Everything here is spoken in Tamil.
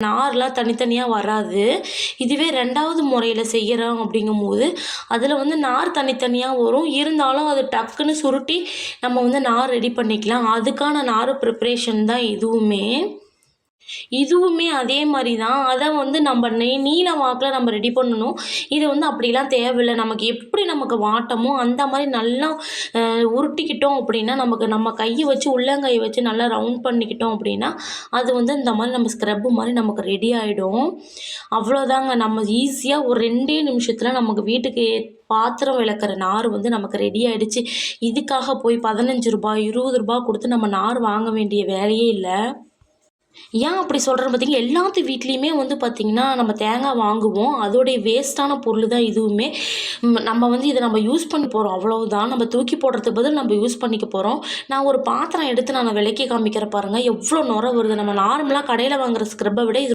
நார்லாம் தனித்தனியாக வராது. இதுவே 2வது முறையில் செய்கிறோம் அப்படிங்கும்போது அதில் வந்து நார் தனித்தனியாக வரும். இருந்தாலும் அது டக்குன்னு சுருட்டி நம்ம வந்து நார் ரெடி பண்ணிக்கலாம். அதுக்கான நார் ப்ரிப்ரேஷன் தான் இதுவுமே அதே மாரி தான். அத வந்து நம்ம நீள வாக்குல நம்ம ரெடி பண்ணணும். இது வந்து அப்படிலாம் தேவையில்ல. நமக்கு வாட்டமோ அந்த மாரி நல்லா உருட்டிக்கிட்டோம் அப்படின்னா, நம்ம கைய வச்சு உள்ளங்கைய வச்சு நல்லா ரவுண்ட் பண்ணிக்கிட்டோம் அப்படின்னா, அது வந்து இந்த மாரி நம்ம ஸ்க்ரப் மாரி நமக்கு ரெடி ஆயிடும். அவ்வளோதாங்க. நம்ம ஈஸியா ஒரு 2 நிமிஷத்துல நமக்கு வீட்டுக்கு பாத்திரம் விளக்குற நார் வந்து நமக்கு ரெடி ஆயிடுச்சு. இதுக்காக போய் ரூ. 15 ரூ. 20 குடுத்து நம்ம நார் வாங்க வேண்டிய வேலையே இல்ல. ஏன் அப்படி சொல்றேன்னு பார்த்தீங்கன்னா, எல்லாத்து வீட்லயுமே வந்து பார்த்தீங்கன்னா, நம்ம தேங்காய் வாங்குவோம். அதோடைய வேஸ்ட்டான பொருள் தான் இதுவுமே. நம்ம வந்து இத நம்ம யூஸ் பண்ண போறோம் அவ்வளவுதான். நம்ம தூக்கி போடுறதுக்கு பதில் நம்ம யூஸ் பண்ணிக்க போறோம். நான் ஒரு பாத்திரம் எடுத்து நான் விளக்கி காமிக்கிறேன் பாருங்க. எவ்வளோ நுரை வருது. நம்ம நார்மலா கடையில வாங்குற ஸ்க்ரப்ப விட இது